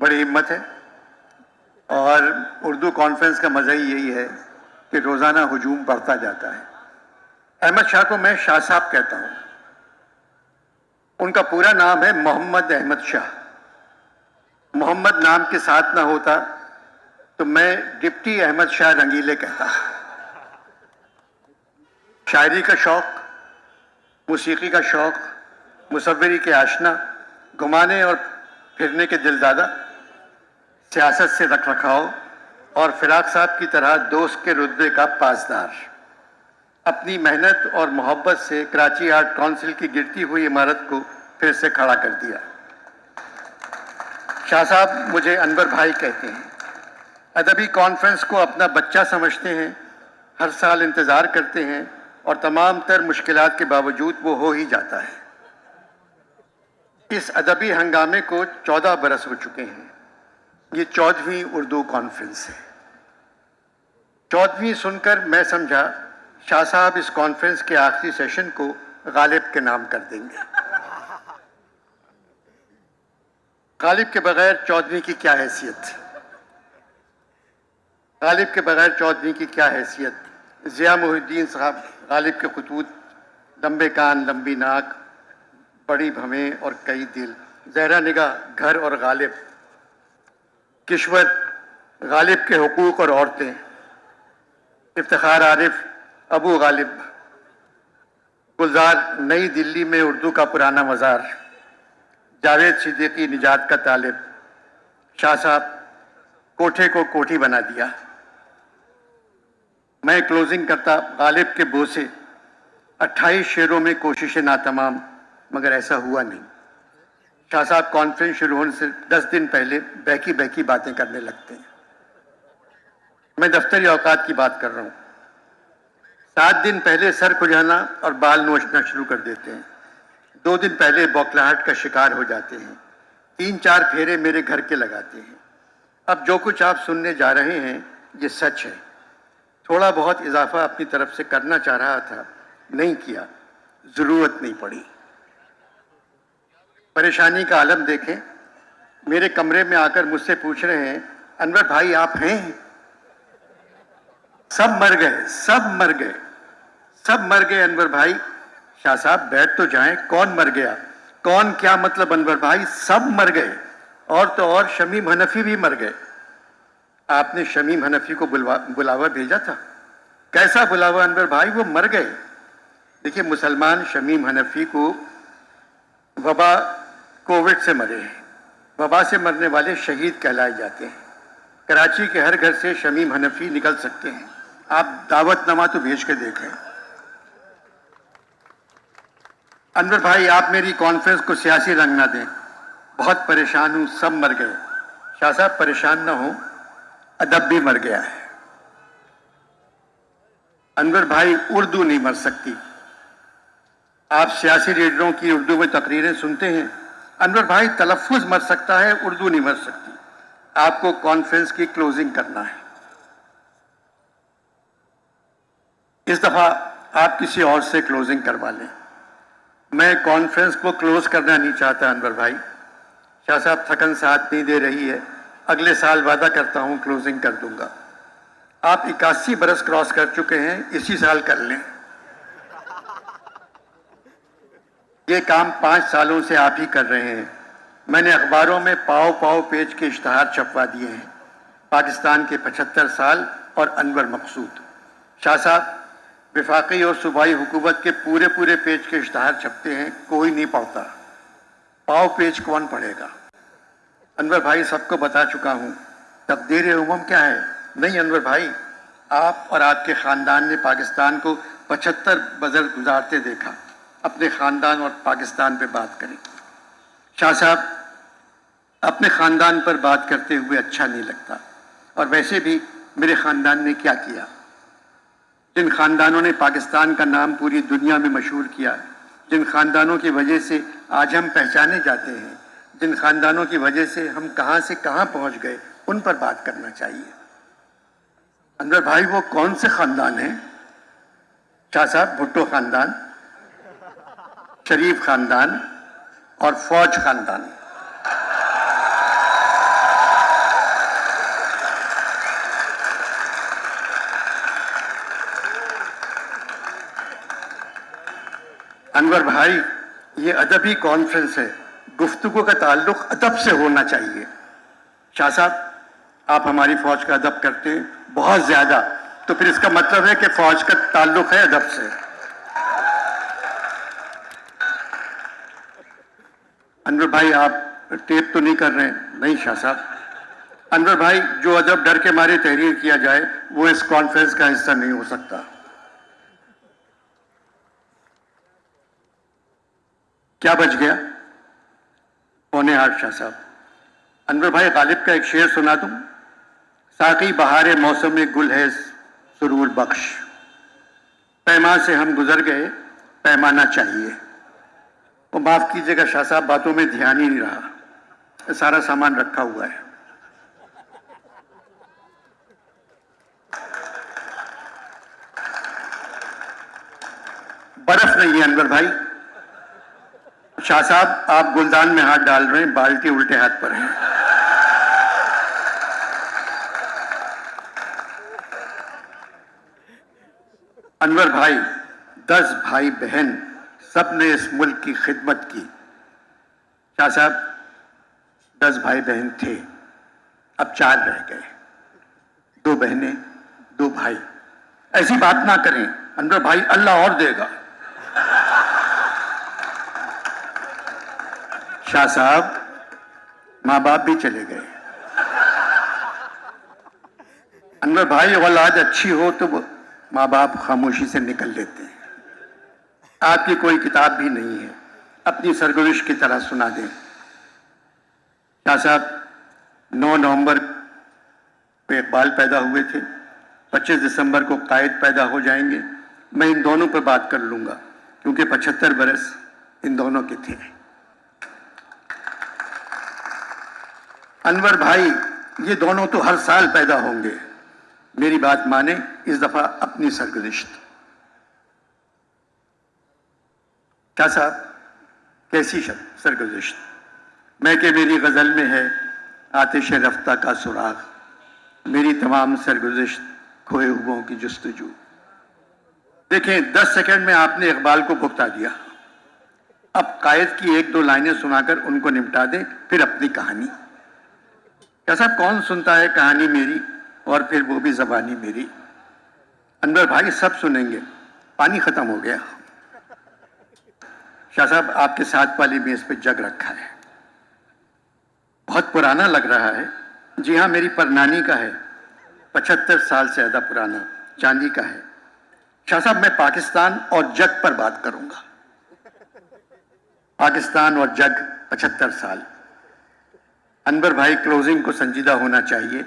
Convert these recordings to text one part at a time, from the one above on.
بڑی ہمت ہے، اور اردو کانفرنس کا مزہ ہی یہی ہے کہ روزانہ ہجوم بڑھتا جاتا ہے۔ احمد شاہ کو میں شاہ صاحب کہتا ہوں، ان کا پورا نام ہے محمد احمد شاہ۔ محمد نام کے ساتھ نہ ہوتا تو میں ڈپٹی احمد شاہ رنگیلے کہتا۔ شاعری کا شوق، موسیقی کا شوق، مصوری کے آشنا، گھمانے اور پھرنے کے دلدادہ، سیاست سے رکھ رکھاؤ اور فراق صاحب کی طرح دوست کے رتبے کا پاسدار۔ اپنی محنت اور محبت سے کراچی آرٹ کونسل کی گرتی ہوئی عمارت کو پھر سے کھڑا کر دیا۔ شاہ صاحب مجھے انور بھائی کہتے ہیں، ادبی کانفرنس کو اپنا بچہ سمجھتے ہیں، ہر سال انتظار کرتے ہیں اور تمام تر مشکلات کے باوجود وہ ہو ہی جاتا ہے۔ اس ادبی ہنگامے کو 14 برس ہو چکے ہیں۔ یہ 14ویں اردو کانفرنس ہے۔ 14ویں سن کر میں سمجھا شاہ صاحب اس کانفرنس کے آخری سیشن کو غالب کے نام کر دیں گے۔ غالب کے بغیر 14ویں کی کیا حیثیت؟ غالب کے بغیر 14ویں کی کیا حیثیت؟ ضیاء محی الدین صاحب، غالب کے خطوط، لمبے کان، لمبی ناک، بڑی بھویں اور کئی دل، زہرا نگاہ، گھر اور غالب، کشور، غالب کے حقوق اور عورتیں، افتخار عارف، ابو غالب، گلزار، نئی دلی میں اردو کا پرانا مزار، جاوید صدیقی، نجات کا طالب، شاہ صاحب، کوٹھے کو کوٹھی بنا دیا۔ میں کلوزنگ کرتا غالب کے بوسے، 28 شعروں میں کوششیں ناتمام، مگر ایسا ہوا نہیں۔ شاہ صاحب کانفرنس شروع ہونے سے 10 دن پہلے بہکی بہکی باتیں کرنے لگتے ہیں۔ میں دفتری اوقات کی بات کر رہا ہوں۔ 7 دن پہلے سر کھجانا اور بال نوچنا شروع کر دیتے ہیں۔ 2 دن پہلے بوکھلاہٹ کا شکار ہو جاتے ہیں۔ 3-4 پھیرے میرے گھر کے لگاتے ہیں۔ اب جو کچھ آپ سننے جا رہے ہیں یہ سچ ہے۔ تھوڑا بہت اضافہ اپنی طرف سے کرنا چاہ رہا تھا، نہیں کیا، ضرورت نہیں پڑی۔ پریشانی کا عالم دیکھیں، میرے کمرے میں آ کر مجھ سے پوچھ رہے ہیں، انور بھائی آپ ہیں؟ سب مر گئے، سب مر گئے، سب مر گئے انور بھائی۔ شاہ صاحب بیٹھ تو جائیں، کون مر گیا؟ کون کیا مطلب انور بھائی؟ سب مر گئے، اور تو اور شمیم حنفی بھی مر گئے۔ آپ نے شمیم حنفی کو بلاوا بھیجا تھا؟ کیسا بلاوا انور بھائی؟ وہ مر گئے۔ دیکھیے، مسلمان شمیم حنفی کو وبا کووڈ سے مرے ہیں۔ وبا سے مرنے والے شہید کہلائے جاتے ہیں۔ کراچی کے ہر گھر سے شمیم حنفی نکل سکتے ہیں۔ آپ دعوت نامہ تو بھیج کے دیکھیں۔ انور بھائی آپ میری کانفرنس کو سیاسی رنگ نہ دیں، بہت پریشان ہوں، سب مر گئے۔ شاہ صاحب پریشان نہ ہوں، ادب بھی مر گیا ہے۔ انور بھائی اردو نہیں مر سکتی۔ آپ سیاسی لیڈروں کی اردو میں تقریریں سنتے ہیں، انور بھائی تلفظ مر سکتا ہے، اردو نہیں مر سکتی۔ آپ کو کانفرنس کی کلوزنگ کرنا ہے۔ اس دفعہ آپ کسی اور سے کلوزنگ کروا لیں۔ میں کانفرنس کو کلوز کرنا نہیں چاہتا انور بھائی۔ شاہ صاحب تھکن ساتھ نہیں دے رہی ہے، اگلے سال وعدہ کرتا ہوں کلوزنگ کر دوں گا۔ آپ 81 برس کراس کر چکے ہیں، اسی سال کر لیں۔ یہ کام 5 سالوں سے آپ ہی کر رہے ہیں۔ میں نے اخباروں میں پاؤ پاؤ پیج کے اشتہار چھپوا دیے ہیں، پاکستان کے 75 سال اور انور مقصود۔ شاہ صاحب وفاقی اور صوبائی حکومت کے پورے پیج کے اشتہار چھپتے ہیں، کوئی نہیں پڑھتا۔ پاؤ پیج کون پڑھے گا؟ انور بھائی سب کو بتا چکا ہوں، تقدیر امم کیا ہے؟ نہیں انور بھائی، آپ اور آپ کے خاندان نے پاکستان کو 75 بزر گزارتے دیکھا۔ اپنے خاندان اور پاکستان پہ بات کریں۔ شاہ صاحب اپنے خاندان پر بات کرتے ہوئے اچھا نہیں لگتا، اور ویسے بھی میرے خاندان نے کیا کیا؟ جن خاندانوں نے پاکستان کا نام پوری دنیا میں مشہور کیا، جن خاندانوں کی وجہ سے آج ہم پہچانے جاتے ہیں، جن خاندانوں کی وجہ سے ہم کہاں سے کہاں پہنچ گئے، ان پر بات کرنا چاہیے۔ انور بھائی وہ کون سے خاندان ہیں؟ شاہ صاحب بھٹو خاندان، شریف خاندان اور فوج خاندان۔ انور بھائی، یہ ادبی کانفرنس ہے، گفتگو کا تعلق ادب سے ہونا چاہیے۔ شاہ صاحب، آپ ہماری فوج کا ادب کرتے ہیں بہت زیادہ، تو پھر اس کا مطلب ہے کہ فوج کا تعلق ہے ادب سے۔ انور بھائی، آپ ٹیپ تو نہیں کر رہے ہیں؟ نہیں شاہ صاحب۔ انور بھائی، جو ادب ڈر کے مارے تحریر کیا جائے وہ اس کانفرنس کا حصہ نہیں ہو سکتا۔ کیا بچ گیا؟ 7:45 شاہ صاحب۔ انور بھائی، غالب کا ایک شعر سنا دوں؟ ساقی بہار موسم گل ہے سرور بخش، پیما سے ہم گزر گئے پیمانہ چاہیے۔ وہ معاف کیجئے گا شاہ صاحب، باتوں میں دھیان ہی نہیں رہا، سارا سامان رکھا ہوا ہے۔ برف نہیں ہے انور بھائی۔ شاہ صاحب، آپ گلدان میں ہاتھ ڈال رہے ہیں، بالٹی الٹے ہاتھ پر ہے۔ انور بھائی، 10 بھائی بہن سب نے اس ملک کی خدمت کی۔ شاہ صاحب، 10 بھائی بہن تھے، اب 4 رہ گئے، 2 بہنیں 2 بھائی۔ ایسی بات نہ کریں انور بھائی، اللہ اور دے گا۔ شاہ صاحب، ماں باپ بھی چلے گئے۔ انور بھائی، اولاد اچھی ہو تو ماں باپ خاموشی سے نکل لیتے ہیں۔ آپ کی کوئی کتاب بھی نہیں ہے، اپنی سرگزشت کی طرح سنا دیں۔ شاہ صاحب، 9 نومبر پہ اقبال پیدا ہوئے تھے، 25 دسمبر کو قائد پیدا ہو جائیں گے۔ میں ان دونوں پہ بات کر لوں گا کیونکہ 75 برس ان دونوں کے تھے۔ انور بھائی، یہ دونوں تو ہر سال پیدا ہوں گے، میری بات مانیں اس دفعہ اپنی سرگزشت۔ کیا صاحب، کیسی سرگزشت؟ میں کہ میری غزل میں ہے آتش رفتہ کا سراغ، میری تمام سرگزشت کھوئے ہوئوں کی جستجو۔ دیکھیں، 10 سیکنڈ میں آپ نے اقبال کو بھگتا دیا، اب قائد کی 1-2 لائنیں سنا کر ان کو نمٹا دیں، پھر اپنی کہانی۔ کیا صاحب، کون سنتا ہے کہانی میری، اور پھر وہ بھی زبانی میری؟ انور بھائی، سب سنیں گے، پانی ختم ہو گیا۔ شاہ صاحب، آپ کے ساتھ والی میز پہ جگ رکھا ہے، بہت پرانا لگ رہا ہے۔ جی ہاں، میری پرنانی کا ہے، 75 سال سے زیادہ پرانا، چاندی کا ہے۔ شاہ صاحب، میں پاکستان اور جگ پر بات کروں گا۔ پاکستان اور جگ، 75 سال۔ انور بھائی، کلوزنگ کو سنجیدہ ہونا چاہیے۔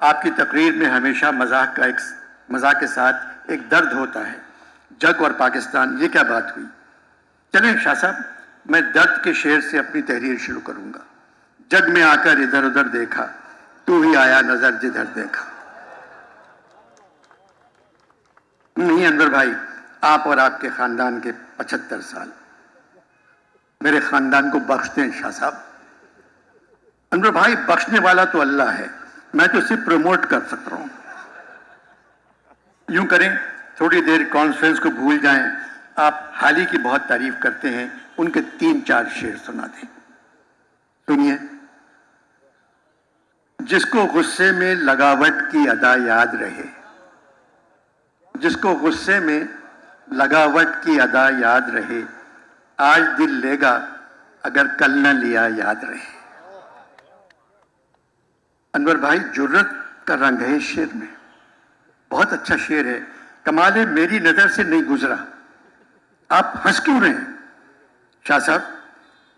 آپ کی تقریر میں ہمیشہ مزاح کے ساتھ ایک درد ہوتا ہے۔ جگ اور پاکستان، یہ کیا بات ہوئی؟ چلیں شاہ صاحب، میں درد کے شعر سے اپنی تحریر شروع کروں گا۔ جگ میں آ کر ادھر ادھر دیکھا، تو ہی آیا نظر جدھر دیکھا۔ نہیں انور بھائی، آپ اور آپ کے خاندان کے 75 سال میرے خاندان کو بخش دیں شاہ صاحب۔ انور بھائی، بخشنے والا تو اللہ ہے، میں تو صرف پروموٹ کر سکتا ہوں۔ یوں کریں، تھوڑی دیر کانفرنس کو بھول جائیں، آپ حالی کی بہت تعریف کرتے ہیں، ان کے 3-4 شعر سنا دیں۔ سنیے۔ جس کو غصے میں لگاوٹ کی ادا یاد رہے، جس کو غصے میں لگاوٹ کی ادا یاد رہے، آج دل لے گا اگر کل نہ لیا یاد رہے۔ انور بھائی، جرت کا رنگ ہے اس شعر میں، بہت اچھا شعر ہے۔ کمال ہے، میری نظر سے نہیں گزرا، آپ ہنس کیوں رہے ہیں؟ شاہ صاحب،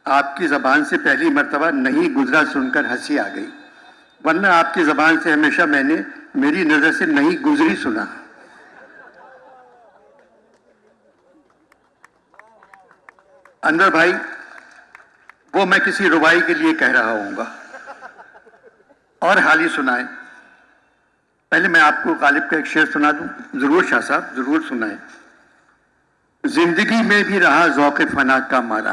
آپ کی زبان سے پہلی مرتبہ نہیں گزرا سن کر ہنسی آ گئی، ورنہ آپ کی زبان سے ہمیشہ میں نے میری نظر سے نہیں گزری سنا۔ انور بھائی، وہ میں کسی ربائی کے لیے کہہ رہا ہوں گا، اور حالی سنائیں۔ پہلے میں آپ کو غالب کا ایک شعر سنا دوں؟ ضرور شاہ صاحب، ضرور سنائیں۔ زندگی میں بھی رہا ذوق فنا کا مارا،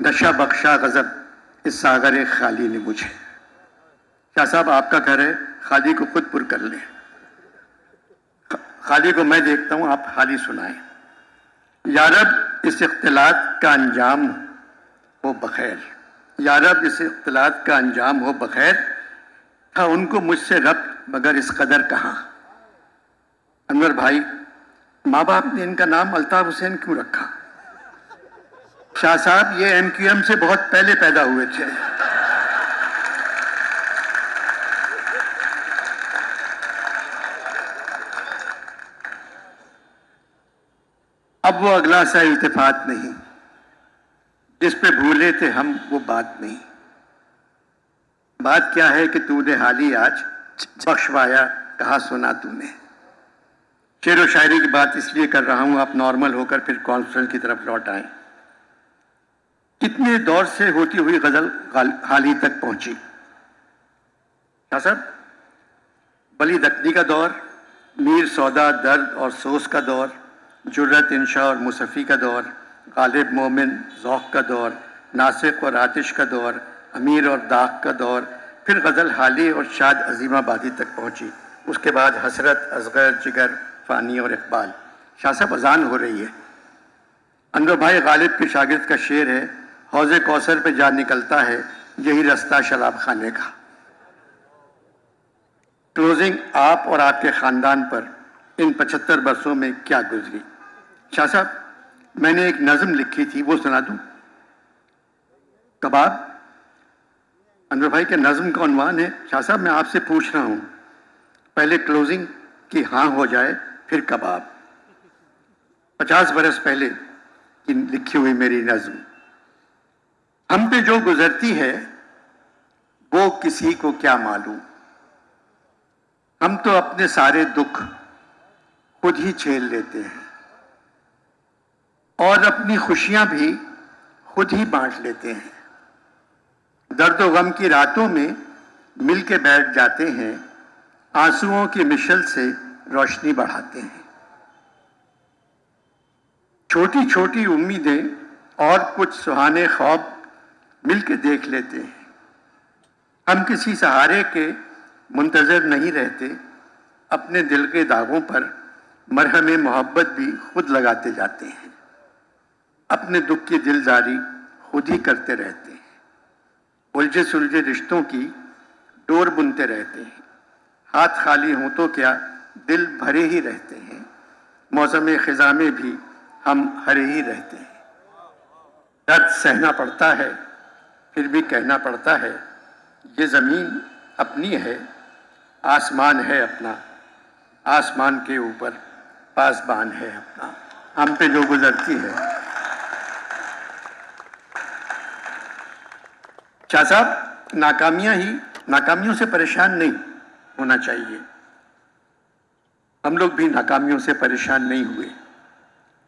نشہ بخشا غضب اس ساغر خالی نے مجھے۔ شاہ صاحب، آپ کا گھر ہے، خالی کو خود پر کر لیں، خالی کو میں دیکھتا ہوں، آپ حالی سنائیں۔ یا رب اس اختلاط کا انجام ہو بخیر، یا رب اس اختلاط کا انجام ہو بخیر، تھا ان کو مجھ سے ربط مگر اس قدر کہاں۔ انور بھائی، ماں باپ نے ان کا نام الطاف حسین کیوں رکھا؟ شاہ صاحب یہ ایم کیو ایم سے بہت پہلے پیدا ہوئے تھے۔ اب وہ اگلا سا التفات نہیں، جس پہ بھولے تھے ہم وہ بات نہیں۔ بات کیا ہے کہ تو نے حالی آج بخشوایا کہا سنا تو نے۔ شعر و شاعری کی بات اس لیے کر رہا ہوں، آپ نارمل ہو کر پھر کانفرنس کی طرف لوٹ آئیں۔ کتنے دور سے ہوتی ہوئی غزل حال ہی تک پہنچی؟ شاہ صاحب، بلی دکنی کا دور، میر سودا درد اور سوز کا دور، جرت انشاء اور مصفی کا دور، غالب مومن ذوق کا دور، ناسق اور آتش کا دور، امیر اور داغ کا دور، پھر غزل حالی اور شاد عظیم آبادی تک پہنچی۔ اس کے بعد حسرت، اصغر، جگر، فانی اور اقبال۔ شاہ صاحب اذان ہو رہی ہے۔ انور بھائی غالب کے شاگرد کا شعر ہے، حوض کوثر پہ جا نکلتا ہے یہی رستہ شراب خانے کا۔ کلوزنگ آپ اور آپ کے خاندان پر ان 75 برسوں میں کیا گزری؟ شاہ صاحب، میں نے ایک نظم لکھی تھی، وہ سنا دوں؟ کباب۔ انور بھائی کے نظم کا عنوان ہے، شاہ صاحب میں آپ سے پوچھ رہا ہوں، پہلے کلوزنگ کی ہاں ہو جائے پھر کباب۔ 50 برس پہلے کی لکھی ہوئی میری نظم۔ ہم پہ جو گزرتی ہے وہ کسی کو کیا معلوم، ہم تو اپنے سارے دکھ خود ہی جھیل لیتے ہیں اور اپنی خوشیاں بھی خود ہی بانٹ لیتے ہیں۔ درد و غم کی راتوں میں مل کے بیٹھ جاتے ہیں، آنسوؤں کی مشل سے روشنی بڑھاتے ہیں۔ چھوٹی چھوٹی امیدیں اور کچھ سہانے خواب مل کے دیکھ لیتے ہیں۔ ہم کسی سہارے کے منتظر نہیں رہتے، اپنے دل کے داغوں پر مرہم محبت بھی خود لگاتے جاتے ہیں، اپنے دکھ کی دلداری خود ہی کرتے رہتے ہیں، الجھے سلجھے رشتوں کی ڈور بنتے رہتے ہیں، ہاتھ خالی ہوں تو کیا دل بھرے ہی رہتے ہیں، موسم خزاں میں بھی ہم ہرے ہی رہتے ہیں۔ درد سہنا پڑتا ہے پھر بھی کہنا پڑتا ہے، یہ زمین اپنی ہے آسمان ہے اپنا، آسمان کے اوپر پاسبان ہے اپنا۔ ہم پہ جو گزرتی ہے۔ شاہ صاحب، ناکامیوں سے پریشان نہیں ہونا چاہیے۔ ہم لوگ بھی ناکامیوں سے پریشان نہیں ہوئے،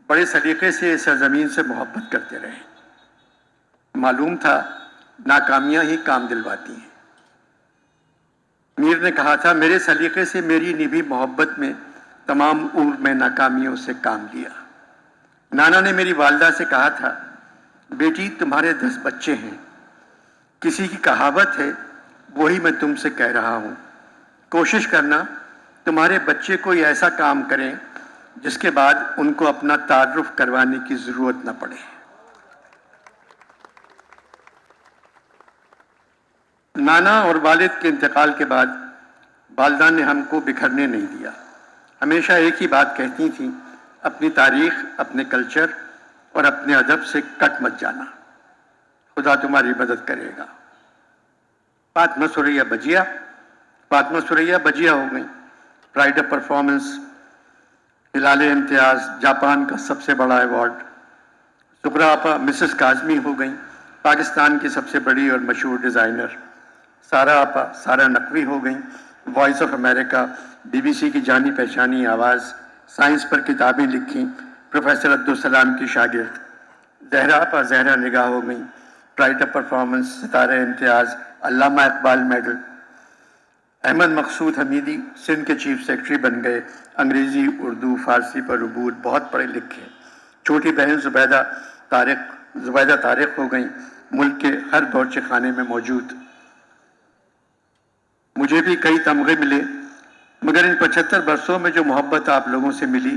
بڑے سلیقے سے اس سرزمین سے محبت کرتے رہے۔ معلوم تھا ناکامیاں ہی کام دلواتی ہیں۔ میر نے کہا تھا، میرے سلیقے سے میری نبھی محبت میں تمام عمر میں ناکامیوں سے کام لیا۔ نانا نے میری والدہ سے کہا تھا، بیٹی تمہارے 10 بچے ہیں، کسی کی کہاوت ہے وہی میں تم سے کہہ رہا ہوں، کوشش کرنا تمہارے بچے کوئی ایسا کام کریں جس کے بعد ان کو اپنا تعارف کروانے کی ضرورت نہ پڑے۔ نانا اور والد کے انتقال کے بعد والدہ نے ہم کو بکھرنے نہیں دیا، ہمیشہ ایک ہی بات کہتی تھیں، اپنی تاریخ، اپنے کلچر اور اپنے ادب سے کٹ مت جانا، خدا تمہاری مدد کرے گا۔ فاطمہ سریا بجیا ہو گئیں، pride of performance, Hilal Imtiaz, Japan کا سب سے بڑا ایوارڈ۔ سغرا آپا مسز کاظمی ہو گئیں، پاکستان کی سب سے بڑی اور مشہور ڈیزائنر۔ سارا آپا سارا نقوی ہو گئیں، وائس آف امریکہ، BBC کی جانی پہچانی آواز، سائنس پر کتابیں لکھیں، پروفیسر عبدالسلام کی شاگرد۔ زہرا آپا زہرا نگاہ ہو گئیں، پرائڈ آف پرفارمنس، ستارہ امتیاز، علامہ اقبال میڈل۔ احمد مقصود حمیدی سندھ کے چیف سیکرٹری بن گئے، انگریزی، اردو، فارسی پر عبور، بہت پڑھے لکھے۔ چھوٹی بہن زبیدہ طارق ہو گئیں، ملک کے ہر باورچی خانے میں موجود۔ مجھے بھی کئی تمغے ملے، مگر ان 75 برسوں میں جو محبت آپ لوگوں سے ملی